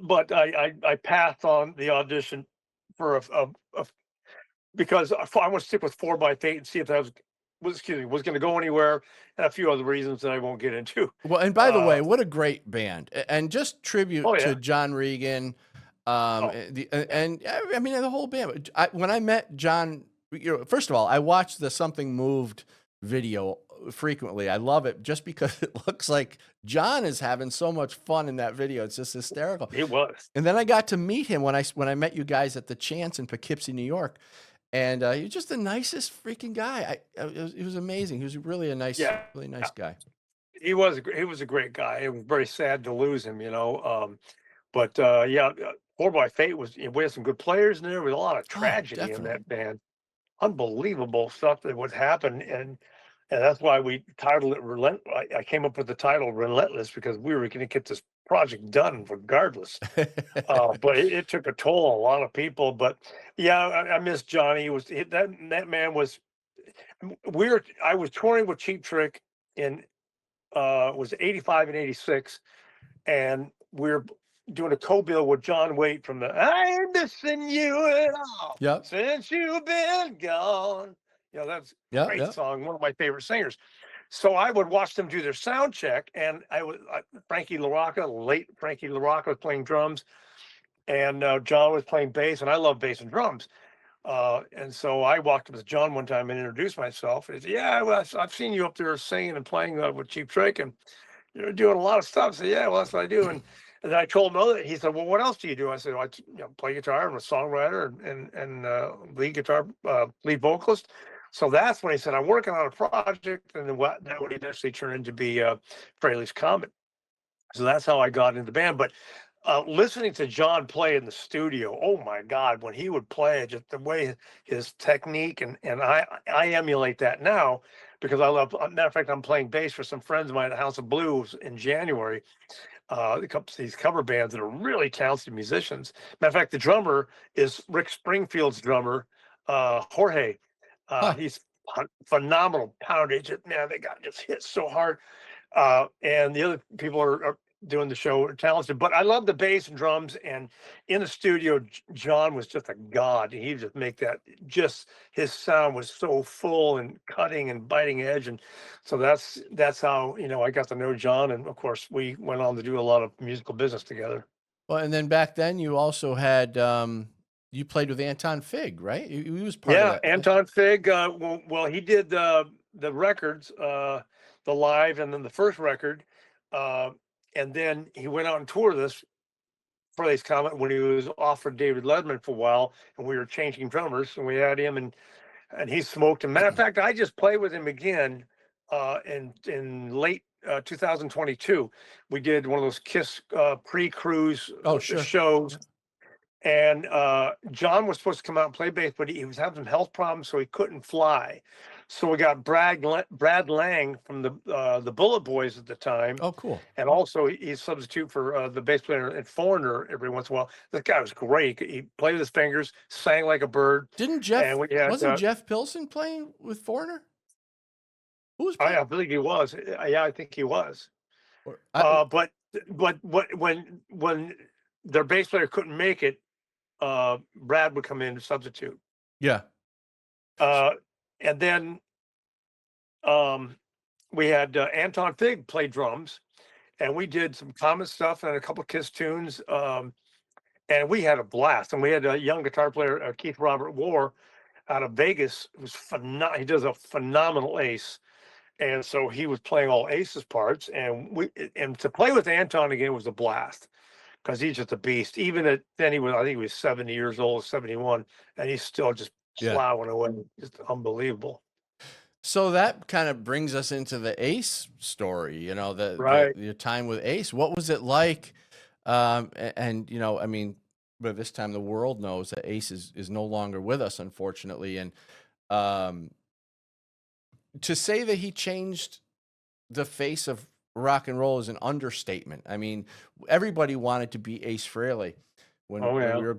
But I passed on the audition for a because I want to stick with 4 by Fate and see if that was going to go anywhere, and a few other reasons that I won't get into. Well, and by the Uh, way, what a great band. And just oh tribute yeah, to John Regan, oh yeah, I mean, the whole band. When I met John, first of all, I watched the Something Moved video frequently. I love it just because it looks like John is having so much fun in that video. It's just hysterical. it was. And then I got to meet him when I met you guys at the Chance in Poughkeepsie, New York, and he was just the nicest freaking guy. It was amazing. He was really a Yeah, really nice guy. he was a great guy. It was very sad to lose him. But yeah, 4 by Fate we had some good players in there. There was a lot of Oh, tragedy in definitely. that band. Unbelievable stuff that would happen, and that's why we titled it Relent. I came up with the title Relentless because we were going to get this project done regardless. But it took a toll on a lot of people. But yeah, I miss Johnny. That man was weird. I was touring with Cheap Trick in was 85 and 86, and we're doing a co-bill with John Waite from the I ain't missing you at all Yep. since you've been gone. That's a Yep. great Yep. song, one of my favorite singers. So I would watch them do their sound check, and Frankie LaRocca, late Frankie LaRocca was playing drums, and John was playing bass, and I love bass and drums. And so I walked up with John one time and introduced myself. He said, "Yeah, well, I've seen you up there singing and playing with Cheap Trick, and you're doing a lot of stuff." I said, "Yeah, well, that's what I do." And then I told him other. He said, "Well, what else do you do?" I said, "Well, I play guitar. I'm a songwriter and lead guitar, lead vocalist." So that's when he said, "I'm working on a project," and then that would eventually turn into be Fraley's Comet. So that's how I got into the band. But listening to John play in the studio, oh my God, when he would play, just the way his technique and I emulate that now because I love. Matter of fact, I'm playing bass for some friends of mine at House of Blues in January. These cover bands that are really talented musicians. Matter of fact, the drummer is Rick Springfield's drummer, Jorge. Huh. He's phenomenal poundage. Man, they got just hit so hard. And the other people are doing the show, talented. But I love the bass and drums. And in the studio, John was just a god. He just make that, just his sound was so full and cutting and biting edge. And so that's how, you know, I got to know John. And of course, we went on to do a lot of musical business together. Well, and then back then you also had you played with Anton Fig, right? He was part of Yeah, that. Anton Fig. Well, he did the records, the live, and then the first record, and then he went out and toured this Frehley's Comet when he was offered David Ledman for a while, and we were changing drummers, and we had him, and he smoked. And matter of fact, I just played with him again in late 2022. We did one of those Kiss pre-cruise shows. And John was supposed to come out and play bass, but he was having some health problems, so he couldn't fly. So we got Brad Lang from the Bullet Boys at the time. Oh, cool. And also he's substitute for the bass player in Foreigner every once in a while. This guy was great. He played with his fingers, sang like a bird. Didn't Jeff, wasn't Jeff Pilson playing with Foreigner? Who was playing? I believe he was. Yeah, I think he was. But when their bass player couldn't make it, Brad would come in to substitute. Yeah. And then we had Anton Fig play drums, and we did some Comet stuff and a couple of Kiss tunes. And we had a blast. And we had a young guitar player, Keith Robert War, out of Vegas, who's phenomenal. He does a phenomenal ace. And so he was playing all Ace's parts, and to play with Anton again was a blast, because he's just a beast. Even then, I think he was 70 years old, 71, and he's still just plowing away. Just unbelievable. So that kind of brings us into the Ace story, you know, your time with Ace. What was it like? And you know, I mean, by this time the world knows that Ace is no longer with us, unfortunately. And to say that he changed the face of rock and roll is an understatement. I mean, everybody wanted to be Ace Frehley when we were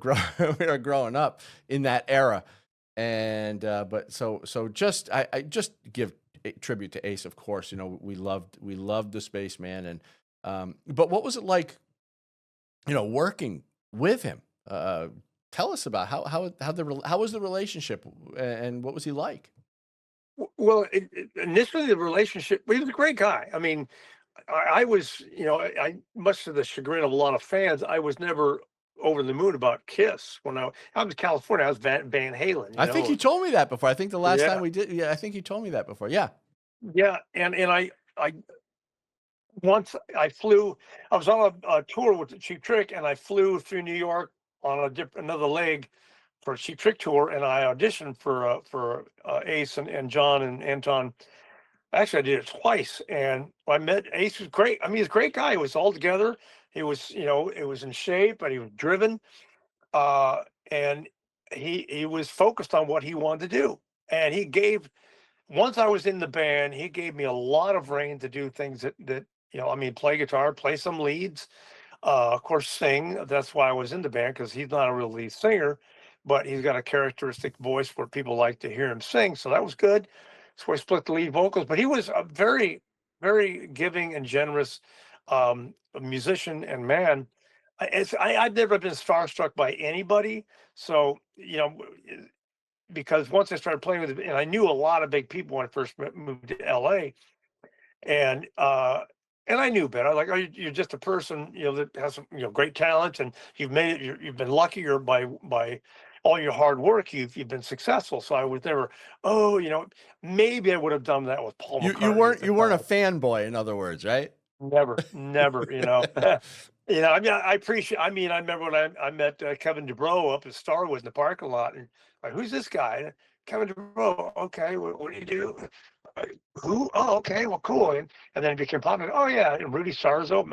growing up in that era. And but so just I just give tribute to Ace, of course. You know, we loved the Spaceman. And but what was it like, you know, working with him? Tell us about how was the relationship, and what was he like? Well, initially the relationship, he was a great guy. I mean, I was, you know, I much to the chagrin of a lot of fans, I was never over the moon about Kiss. When I was in California, I was Van Halen. I think you told me that before. I think the last time we did, I think you told me that before. Yeah. Yeah, and I once I was on a tour with the Cheap Trick, and I flew through New York on another leg for a Cheap Trick tour, and I auditioned for Ace and John and Anton. Actually, I did it twice, and I met Ace. Was great. I mean, he's a great guy. He was all together. He was, you know, it was in shape, and he was driven, and he was focused on what he wanted to do. And once I was in the band, he gave me a lot of rein to do things that you know, I mean, play guitar, play some leads, of course, sing. That's why I was in the band, because he's not a real lead singer, but he's got a characteristic voice where people like to hear him sing. So that was good. So I split the lead vocals, but he was a very, very giving and generous musician and man. I've never been starstruck by anybody. So, you know, because once I started playing with him, and I knew a lot of big people when I first moved to LA, and I knew better. Like, oh, you're just a person, you know, that has some, you know, great talent, and you've made it. You've been lucky, or by all your hard work, you've been successful. So I was never, oh, you know, maybe I would have done that with Paul McCartney. You weren't a fanboy, in other words, right? Never, you know. You know, I mean, I appreciate. I mean, I remember when I met Kevin DuBrow up at Starwood in the parking lot, and like, who's this guy? Kevin DuBrow. Okay, what do you do? Who? Oh, okay, well, cool. And then it became popular. Oh yeah, and Rudy Sarzo.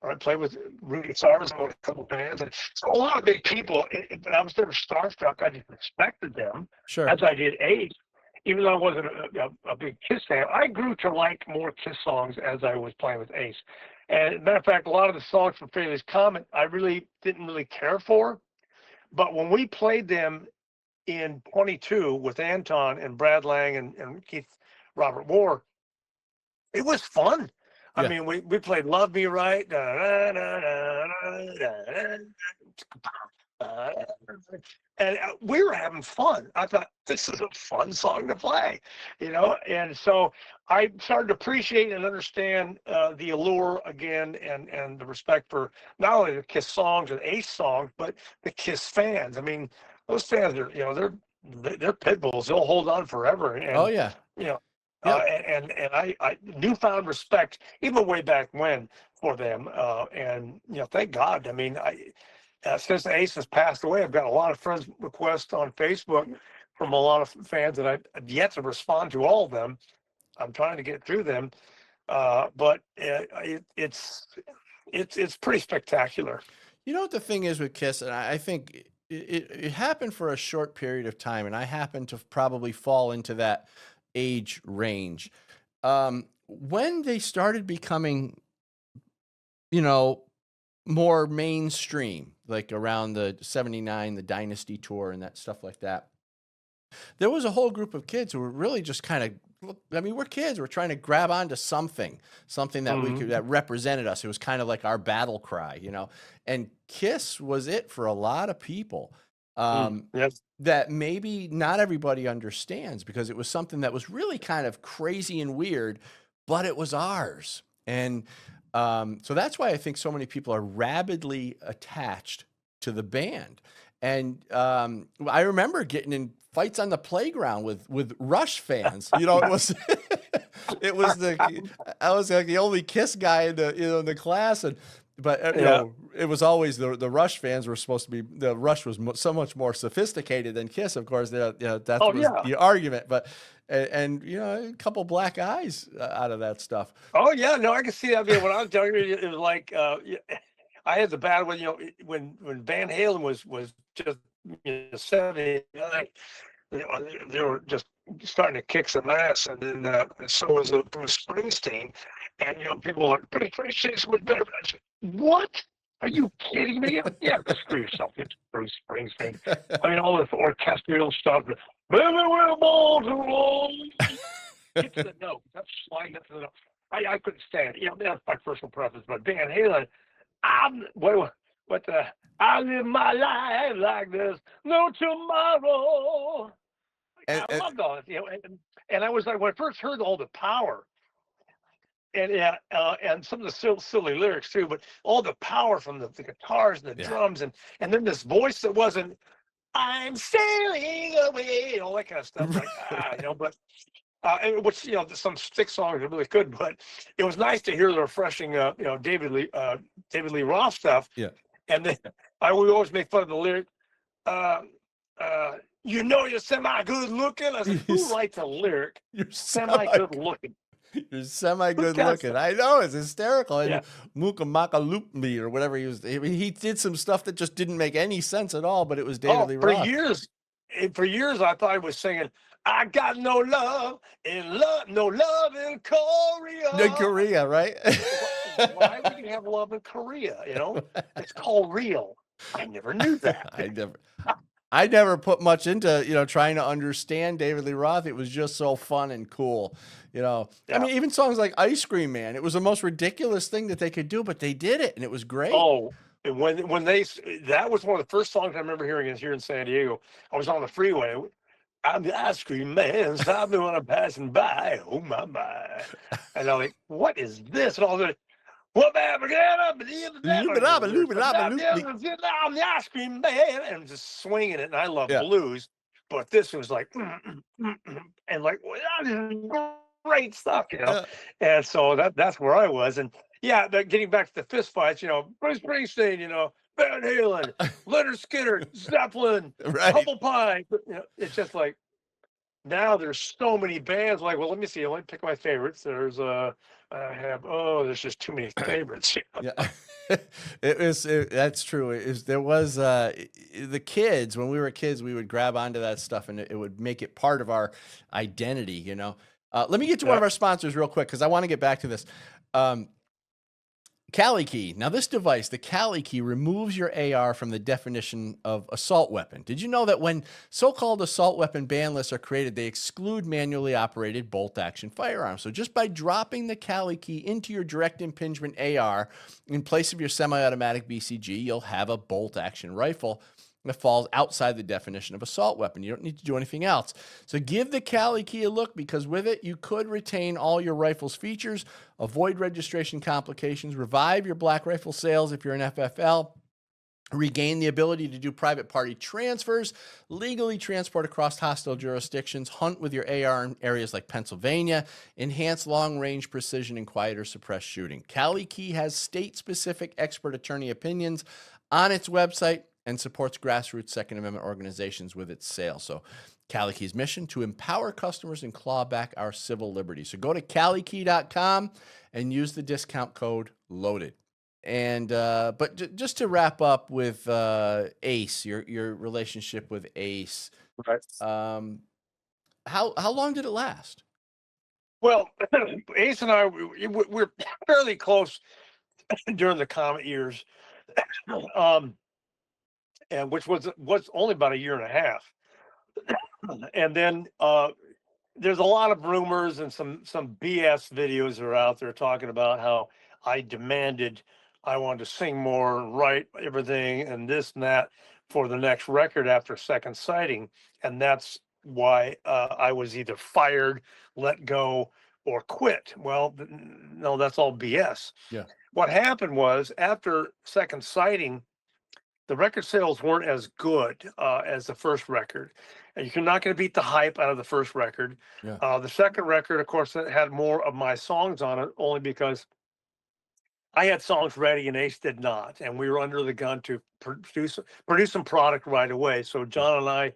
I played with Rudy Sarzo in a couple bands, and so a lot of big people. But I was never starstruck. I just respected them, sure, as I did Ace. Even though I wasn't a big Kiss fan, I grew to like more Kiss songs as I was playing with Ace. And as a matter of fact, a lot of the songs from Frehley's Comet, I really didn't really care for. But when we played them in 22 with Anton and Brad Lang and Keith Robert War, it was fun. I Yeah. mean, we played "Love Me Right," and we were having fun. I thought this is a fun song to play, And so I started to appreciate and understand the allure again, and the respect for not only the Kiss songs and Ace songs, but the Kiss fans. I mean, those fans are, they're pit bulls. They'll hold on forever, Oh and yeah. you know. Yep. And I newfound respect even way back when for them, and thank God. I mean, since Ace has passed away, I've got a lot of friends requests on Facebook from a lot of fans that I've yet to respond to all of them. I'm trying to get through them, but it's pretty spectacular. You know what the thing is with Kiss, and I think it happened for a short period of time, and I happen to probably fall into that age range. When they started becoming, more mainstream, like around the 79, the Dynasty tour and that stuff like that, there was a whole group of kids who were really just kind of, I mean, we're kids. We're trying to grab onto something that we could, that represented us. It was kind of like our battle cry, and Kiss was it for a lot of people. Yes. That maybe not everybody understands, because it was something that was really kind of crazy and weird, but it was ours. And so that's why I think so many people are rabidly attached to the band. And I remember getting in fights on the playground with Rush fans. It was it was I was like the only Kiss guy in the in the class, but it was always the Rush fans were supposed to be. The Rush was so much more sophisticated than Kiss, of course. That was the argument. But and a couple black eyes out of that stuff. Oh yeah, no, I can see that. I mean, when I was younger, it was like I had the bad one. When Van Halen was just 70, they were just starting to kick some ass, and then so was Bruce Springsteen, and people were like, Bruce Springsteen's much better. I said, what? Are you kidding me? Yeah, screw yourself. It's Bruce Springsteen. I mean, all this orchestral stuff. Baby, we're born to roll. Get to the note. That's sliding into the note. I couldn't stand it. That's my personal preference. But Van Halen, I live my life like there's no tomorrow. I loved all it. And I was like, when I first heard all the power, and some of the silly lyrics too, but all the power from the guitars and the drums, and then this voice that wasn't, I'm sailing away, all that kind of stuff. Like, but which some stick songs are really good, but it was nice to hear the refreshing, David Lee Roth stuff. Yeah. And then we always make fun of the lyric. You're semi good looking. I said, who writes a lyric? You're semi good looking. You're semi good looking. I know, it's hysterical. And Muka Maka Loop Me or whatever he was. He did some stuff that just didn't make any sense at all, but it was David Lee Roth. For years, I thought he was singing, I got no love in Korea. In Korea, right? Why would you have love in Korea? It's called real. I never knew that. I never put much into, trying to understand David Lee Roth. It was just so fun and cool. I mean, even songs like Ice Cream Man, it was the most ridiculous thing that they could do, but they did it and it was great. Oh, and that was one of the first songs I remember hearing here in San Diego. I was on the freeway. I'm the ice cream man. Stop me when I'm passing by. Oh my. And I'm like, what is this? And all the I'm the ice cream man, and just swinging it. And I love blues, but this was like, and like, well, this is great stuff, And so that's where I was, and getting back to the fist fights, Bruce Springsteen, Van Halen, Leonard Skinner, Zeppelin, Humble Pie. It's just like now there's so many bands. Like, well, let me see. Let me pick my favorites. There's there's just too many favorites. Yeah, that's true. There was the kids, when we were kids, we would grab onto that stuff and it would make it part of our identity. Let me get to one of our sponsors real quick, because I want to get back to this. Cali Key. Now, this device, the Cali Key, removes your AR from the definition of assault weapon. Did you know that when so-called assault weapon ban lists are created, they exclude manually operated bolt-action firearms? So just by dropping the Cali Key into your direct impingement AR in place of your semi-automatic BCG, you'll have a bolt-action rifle that falls outside the definition of assault weapon. You don't need to do anything else. So give the Cali Key a look, because with it, you could retain all your rifle's features, avoid registration complications, revive your black rifle sales if you're an FFL, regain the ability to do private party transfers, legally transport across hostile jurisdictions, hunt with your AR in areas like Pennsylvania, enhance long-range precision and quieter suppressed shooting. Cali Key has state-specific expert attorney opinions on its website and supports grassroots Second Amendment organizations with its sale. So Cali Key's mission, to empower customers and claw back our civil liberties. So go to calikey.com and use the discount code LOADED. And but just to wrap up with Ace, your relationship with Ace, Right. how long did it last? Well, Ace and I, we're fairly close during the Comet years, and which was only about a year and a half. And then there's a lot of rumors and some BS videos are out there talking about how I wanted to sing more, write everything, and this and that for the next record after Second Sighting, and that's why I was either fired, let go, or quit. Well, no, that's all BS. Yeah. What happened was, after Second Sighting, the record sales weren't as good as the first record. And you're not going to beat the hype out of the first record. Yeah. The second record, of course, had more of my songs on it, only because I had songs ready and Ace did not. And we were under the gun to produce some product right away. So John and I,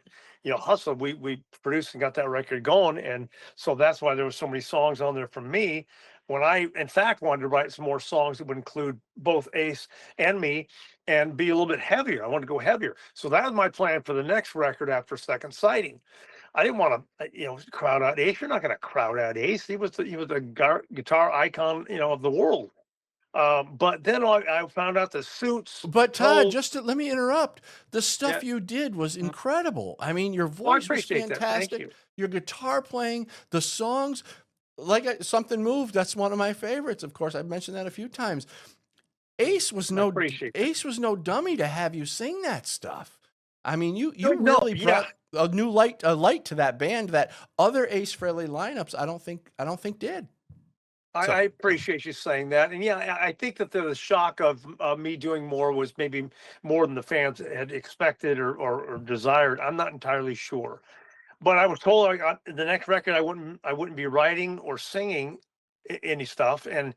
hustled. We produced and got that record going. And so that's why there were so many songs on there from me, when I, in fact, wanted to write some more songs that would include both Ace and me and be a little bit heavier. I wanted to go heavier. So that was my plan for the next record after Second Sighting. I didn't want to, crowd out Ace. You're not going to crowd out Ace. He was a guitar icon, of the world. But then I found out the Suits. But Todd, let me interrupt. The stuff Yeah. you did was incredible. I mean, your voice was appreciate that. Thank fantastic. you. Your guitar playing, the songs, Something Moved. That's one of my favorites. Of course, I've mentioned that a few times. Ace was no dummy to have you sing that stuff. I mean, you really brought a new light to that band that other Ace Frehley lineups I don't think did. I appreciate you saying that. And yeah, I think that the shock of me doing more was maybe more than the fans had expected or desired. I'm not entirely sure. But I was told the next record I wouldn't be writing or singing any stuff, and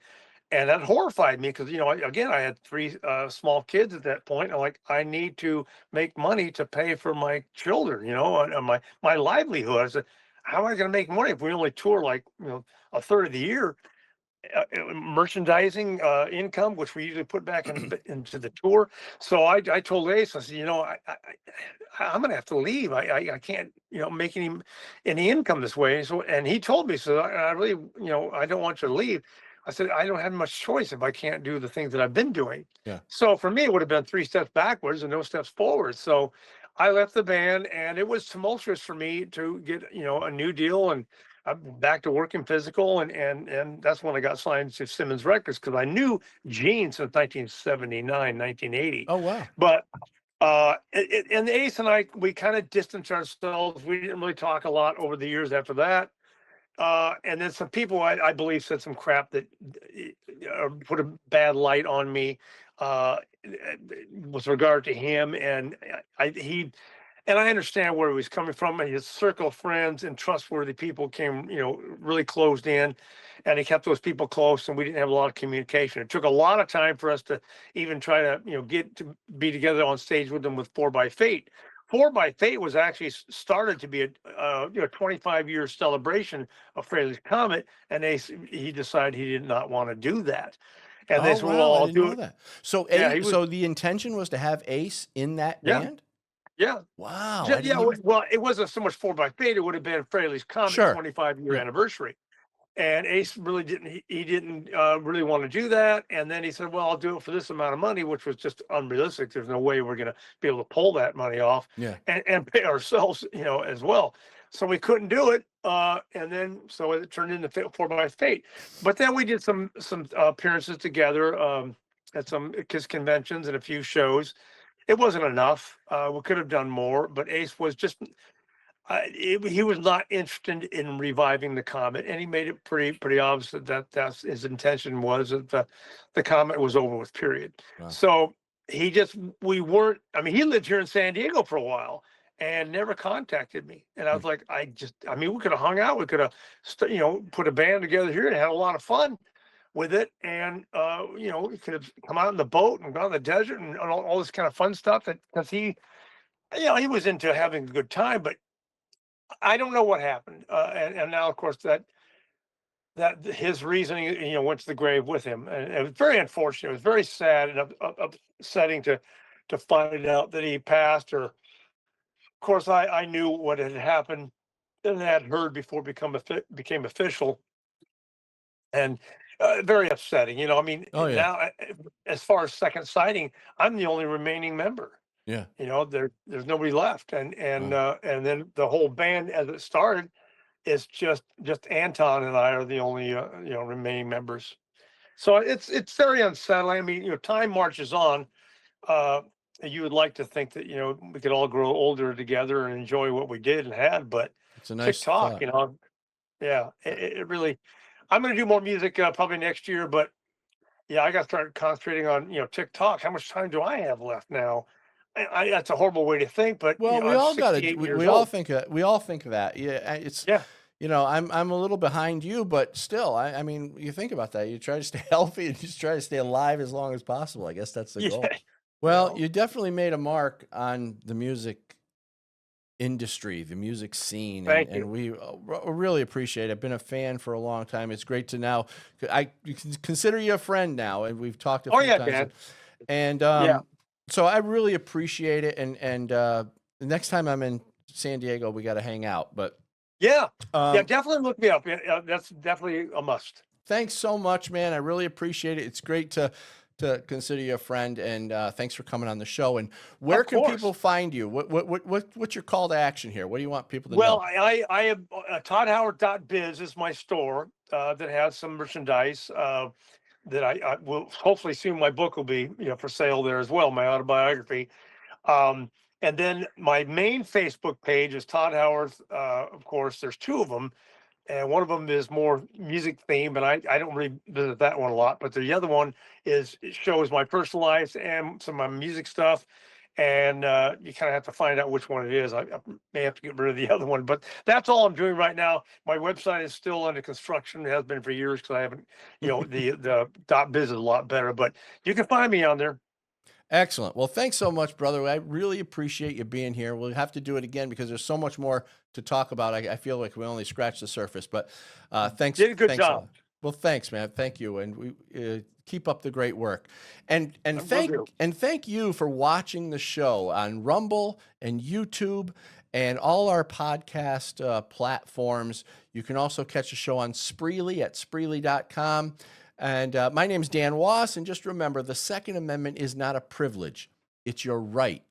that horrified me, because I had 3 small kids at that point. I'm like, I need to make money to pay for my children, and my livelihood. I said, how am I going to make money if we only tour like a third of the year? Merchandising income, which we usually put back into the tour. So I told Ace, I said, I'm gonna have to leave. I can't make any income this way. And he told me, so I really I don't want you to leave. I said, I don't have much choice if I can't do the things that I've been doing. Yeah. So for me, it would have been 3 steps backwards and no steps forward. So I left the band, and it was tumultuous for me to get a new deal, and I'm back to working physical, and that's when I got signed to Simmons Records, because I knew Gene since 1979, 1980. Oh, wow. But and Ace and I, we kind of distanced ourselves. We didn't really talk a lot over the years after that. And then some people, I believe, said some crap that put a bad light on me with regard to him, and And I understand where he was coming from. His circle of friends and trustworthy people came, really closed in, and he kept those people close, and we didn't have a lot of communication. It took a lot of time for us to even try to, get to be together on stage with them with 4 by Fate. 4 by Fate was actually started to be a 25-year celebration of Frehley's Comet, and he decided he did not want to do that. And they said, well, I'll do it. That. So, so the intention was to have Ace in that band? Yeah. Wow. Well, it wasn't so much 4 by Fate. It would have been Frehley's Comet 25-year anniversary. And Ace really didn't, he didn't really want to do that. And then he said, well, I'll do it for this amount of money, which was just unrealistic. There's no way we're going to be able to pull that money off Yeah. and pay ourselves, as well. So we couldn't do it. And then, so it turned into 4 by Fate. But then we did some appearances together at some Kiss conventions and a few shows. It wasn't enough. We could have done more, but Ace was just, he was not interested in reviving the Comet, and he made it pretty obvious that's his intention was that the Comet was over with, period. Wow. So we weren't. I mean, he lived here in San Diego for a while and never contacted me, and I was like, I mean, we could have hung out, we could have, put a band together here and had a lot of fun with it, and we could have come out in the boat and gone to the desert and all this kind of fun stuff. Because he was into having a good time, but I don't know what happened, and now, of course, that his reasoning, went to the grave with him, and it was very unfortunate. It was very sad and upsetting to find out that he passed. Or, of course, I knew what had happened and had heard before it became official, and very upsetting. I mean, Oh, yeah. now as far as second sighting, I'm the only remaining member. Yeah. There's nobody left, and then the whole band as it started is just Anton and I are the only remaining members. So it's very unsettling. I mean, time marches on. You would like to think that we could all grow older together and enjoy what we did and had, but It's a nice TikTok, thought. yeah, it really. I'm going to do more music probably next year, but yeah, I got to start concentrating on TikTok. How much time do I have left now? That's a horrible way to think, but Well, we I'm all got 68 to. years We all old. think that. We all think of that. Yeah, it's. Yeah. I'm a little behind you, but still, I mean, you think about that. You try to stay healthy and just try to stay alive as long as possible. I guess that's the goal. Yeah. Well, you definitely made a mark on the music industry, the music scene, Thank and you. we really appreciate it. I've been a fan for a long time. It's great to now. You can consider you a friend now, and we've talked a Oh few yeah, times. Dan. And Yeah. so I really appreciate it. And the next time I'm in San Diego, we got to hang out. But Yeah. Definitely look me up. Yeah, that's definitely a must. thanks so much, man. I really appreciate it. It's great to consider you a friend, and thanks for coming on the show. And where Of can course. people find you? What's your call to action here? What do you want people to Well, know? I have ToddHoward.biz is my store that has some merchandise that I will hopefully soon. My book will be for sale there as well. My autobiography. And then my main Facebook page is Todd Howarth. Of course, there's two of them, and one of them is more music themed, and I don't really visit that one a lot. But the other one it shows my personal life and some of my music stuff, and you kind of have to find out which one it is. I may have to get rid of the other one, but that's all I'm doing right now. My website is still under construction. It has been for years because I haven't, the .biz is a lot better, but you can find me on there. Excellent. Well, thanks so much, brother. I really appreciate you being here. We'll have to do it again because there's so much more to talk about. I feel like we only scratched the surface, but thanks. Did a good thanks job. lot. Well, thanks, man. Thank you, and we keep up the great work. And will do. thank you for watching the show on Rumble and YouTube and all our podcast platforms. You can also catch the show on Spreely at Spreely.com. And my name's Dan Wass, and just remember, the Second Amendment is not a privilege. It's your right